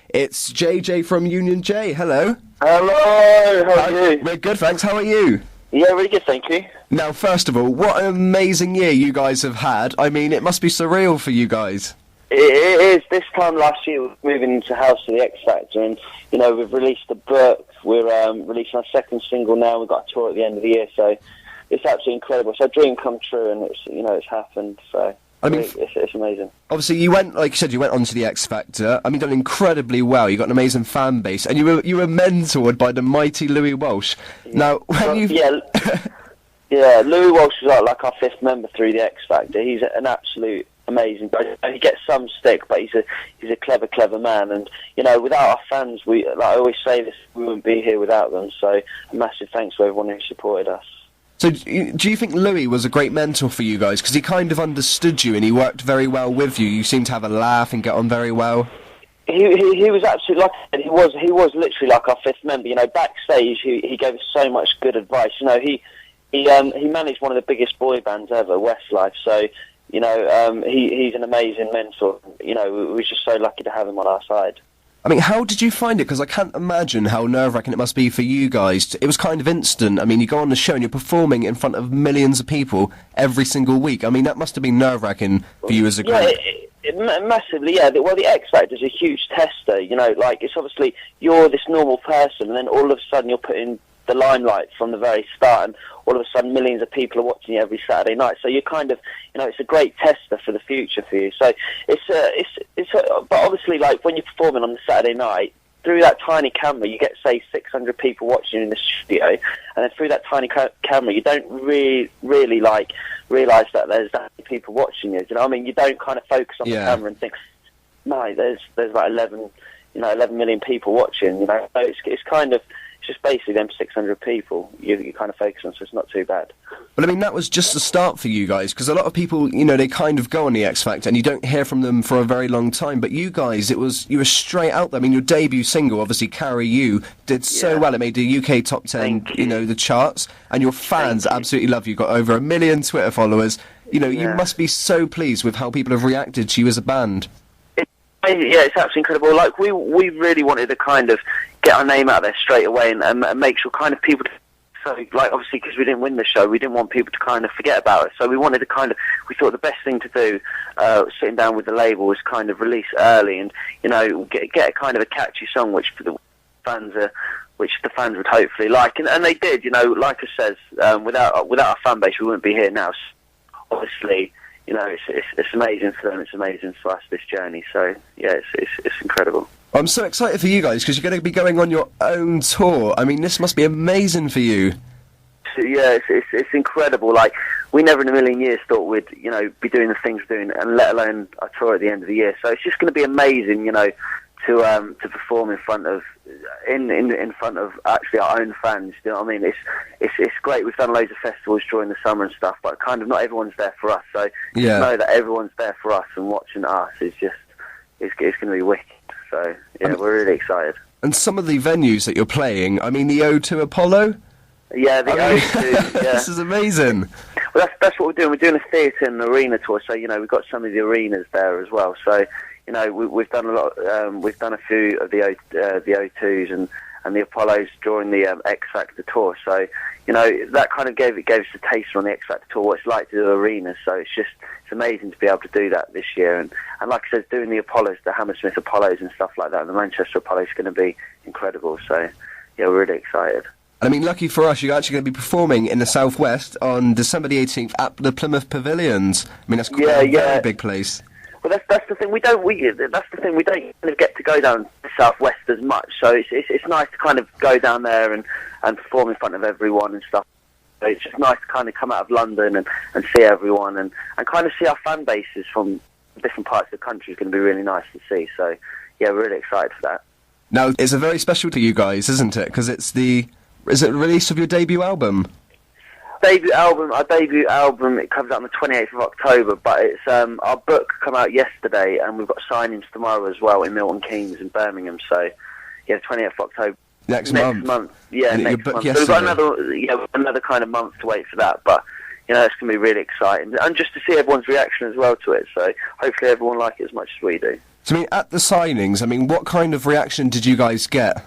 It's JJ from Union J. Hello. Hello, how are you? We're good, thanks. How are you? Yeah, really good, thank you. Now, first of all, what an amazing year you guys have had. I mean, it must be surreal for you guys. It is. This time last year, we're moving into House of the X Factor, and, you know, we've released a book. We're releasing our second single now. We've got a tour at the end of the year, so it's absolutely incredible. It's a dream come true, and it's happened, so I mean, it's amazing. Obviously, you went, like you said, you went onto the X Factor. I mean, done incredibly well. You got an amazing fan base, and you were mentored by the mighty Louis Walsh. Now, when yeah, Louis Walsh was like our fifth member through the X Factor. He's an absolute amazing guy. He gets some stick, but he's a clever man. And you know, without our fans, I always say this, we wouldn't be here without them. So a massive thanks to everyone who supported us. So do you think Louis was a great mentor for you guys? Because he kind of understood you and he worked very well with you. You seem to have a laugh and get on very well. He was absolutely, like I said, he was literally like our fifth member. You know, backstage he gave us so much good advice. You know, he managed one of the biggest boy bands ever, Westlife. So you know, he's an amazing mentor. You know, we were just so lucky to have him on our side. I mean, how did you find it? Because I can't imagine how nerve-wracking it must be for you guys. It was kind of instant. I mean, you go on the show and you're performing in front of millions of people every single week. I mean, that must have been nerve-wracking for you as a group. Yeah, massively, yeah. Well, the X Factor is a huge tester, you know, like, it's obviously, you're this normal person, and then all of a sudden you're put in the limelight from the very start, and all of a sudden millions of people are watching you every Saturday night. So you're kind of, you know, it's a great tester for the future for you. So but obviously, like, when you're performing on the Saturday night, through that tiny camera, you get, say, 600 people watching you in the studio, and then through that tiny camera, you don't really like, realise that there's that many people watching you. Do you know what I mean? You don't kind of focus on the camera and think, no, there's like 11 million people watching, you know? So it's kind of, just basically them 600 people you kind of focus on, so it's not too bad. But I mean, that was just the start for you guys, because a lot of people, you know, they kind of go on the X Factor and you don't hear from them for a very long time. But you guys, you were straight out there. I mean, your debut single, obviously, Carry You, did so well. It made the UK top 10, you know, the charts, and your fans absolutely love you. Got over 1 million Twitter followers. You know, you must be so pleased with how people have reacted to you as a band. Yeah, it's absolutely incredible. Like, we really wanted to kind of get our name out there straight away and make sure kind of people, so, like, obviously, because we didn't win the show, we didn't want people to kind of forget about it. So we wanted to kind of, we thought the best thing to do, sitting down with the label, was kind of release early and, you know, get a kind of a catchy song which the fans would hopefully like. And they did, you know, like I says, without our fan base, we wouldn't be here now. So obviously, you know, it's amazing for them, it's amazing for us, this journey. So, yeah, it's incredible. I'm so excited for you guys, because you're going to be going on your own tour. I mean, this must be amazing for you. Yeah, it's incredible. Like, we never in a million years thought we'd, you know, be doing the things we're doing, and let alone a tour at the end of the year. So it's just going to be amazing, you know, to perform in front of actually our own fans. You know what I mean? It's great. We've done loads of festivals during the summer and stuff, but kind of not everyone's there for us. So to know that everyone's there for us and watching us is just it's going to be wicked. So yeah, we're really excited. And some of the venues that you're playing, I mean, the O2 Apollo. Yeah, the O2. Yeah. This is amazing. Well, that's what we're doing. We're doing a theatre and arena tour. So, you know, we've got some of the arenas there as well. So, you know, we've done a lot. We've done a few of the O2s and the Apollos during the X Factor tour. So, you know, that kind of gave us a taster on the X Factor tour what it's like to do arenas. So it's amazing to be able to do that this year. And like I said, doing the Apollos, the Hammersmith Apollos and stuff like that, and the Manchester Apollo is going to be incredible. So, yeah, we're really excited. I mean, lucky for us, you're actually going to be performing in the Southwest on December the 18th at the Plymouth Pavilions. I mean, that's quite a very big place. Well, that's the thing. We don't kind of get to go down the Southwest as much. So it's nice to kind of go down there and perform in front of everyone and stuff. So it's just nice to kind of come out of London and see everyone and kind of see our fan bases from different parts of the country. Is going to be really nice to see. So yeah, we're really excited for that. Now, it's a very special to you guys, isn't it? Because is it the release of your debut album? Our debut album, it comes out on the 28th of October, but it's our book come out yesterday, and we've got signings tomorrow as well in Milton Keynes in Birmingham. So, yeah, 28th of October. Next month. Yeah, and next month. So we've got another kind of month to wait for that, but you know, it's going to be really exciting. And just to see everyone's reaction as well to it. So hopefully everyone like it as much as we do. So, I mean, at the signings, I mean, what kind of reaction did you guys get?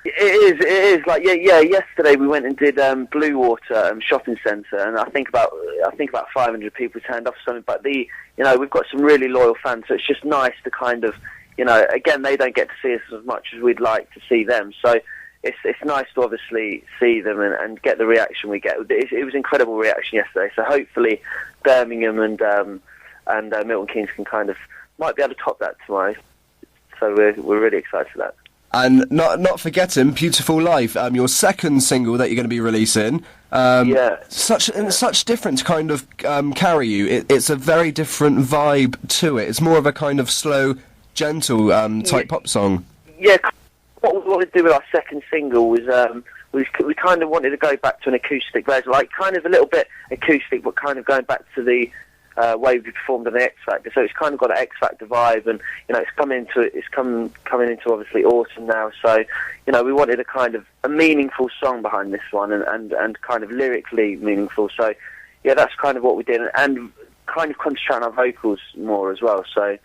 It is. Like, yeah. Yesterday we went and did Blue Water shopping centre, and I think about 500 people turned up or something. But you know, we've got some really loyal fans, so it's just nice to kind of, you know, again, they don't get to see us as much as we'd like to see them. So it's nice to obviously see them and get the reaction we get. It was incredible reaction yesterday. So hopefully Birmingham and Milton Keynes can kind of might be able to top that tomorrow. So we're really excited for that. And not forgetting Beautiful Life, your second single that you're going to be releasing. Such different to kind of carry you. It's a very different vibe to it. It's more of a kind of slow, gentle type pop song. Yeah, what we wanted to do with our second single was we kind of wanted to go back to an acoustic version, like kind of a little bit acoustic, but kind of going back to the way we performed on the X Factor. So it's kind of got an X Factor vibe, and you know, it's coming into obviously autumn now. So you know, we wanted a meaningful song behind this one, and kind of lyrically meaningful. So yeah, that's kind of what we did, and kind of concentrate on our vocals more as well. So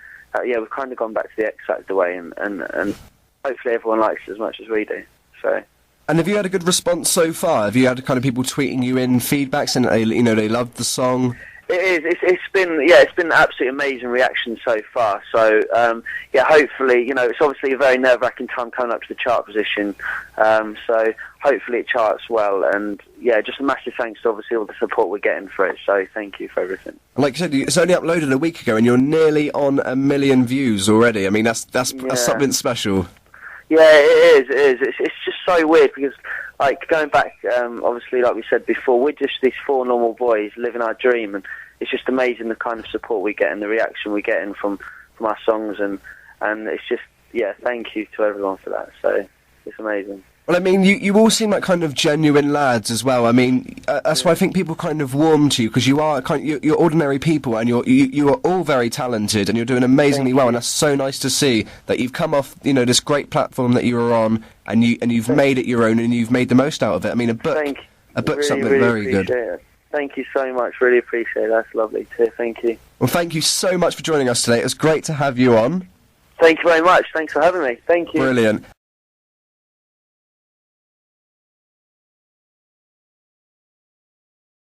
yeah, we've kind of gone back to the X Factor way, and hopefully everyone likes it as much as we do. So. And have you had a good response so far? Have you had kind of people tweeting you in feedbacks and they loved the song? It is. It's been an absolutely amazing reaction so far. So yeah, hopefully, you know, it's obviously a very nerve-wracking time coming up to the chart position. So hopefully it charts well. And yeah, just a massive thanks to obviously all the support we're getting for it. So thank you for everything. Like you said, it's only uploaded a week ago, and you're nearly on 1 million views already. I mean, that's something special. Yeah, it is. It's just so weird because, like, going back, obviously, like we said before, we're just these four normal boys living our dream, and it's just amazing the kind of support we get and the reaction we're getting from our songs, and it's just, yeah, thank you to everyone for that. So it's amazing. Well, I mean, you all seem like kind of genuine lads as well. I mean, that's why I think people kind of warm to you, because you are you're ordinary people, and you are all very talented, and you're doing amazingly well. And that's so nice to see that you've come off, you know, this great platform that you were on, and you've made it your own, and you've made the most out of it. I mean, a book's really, something really very good. It. Thank you so much. Really appreciate it. That's lovely too. Thank you. Well, thank you so much for joining us today. It was great to have you on. Thank you very much. Thanks for having me. Thank you. Brilliant.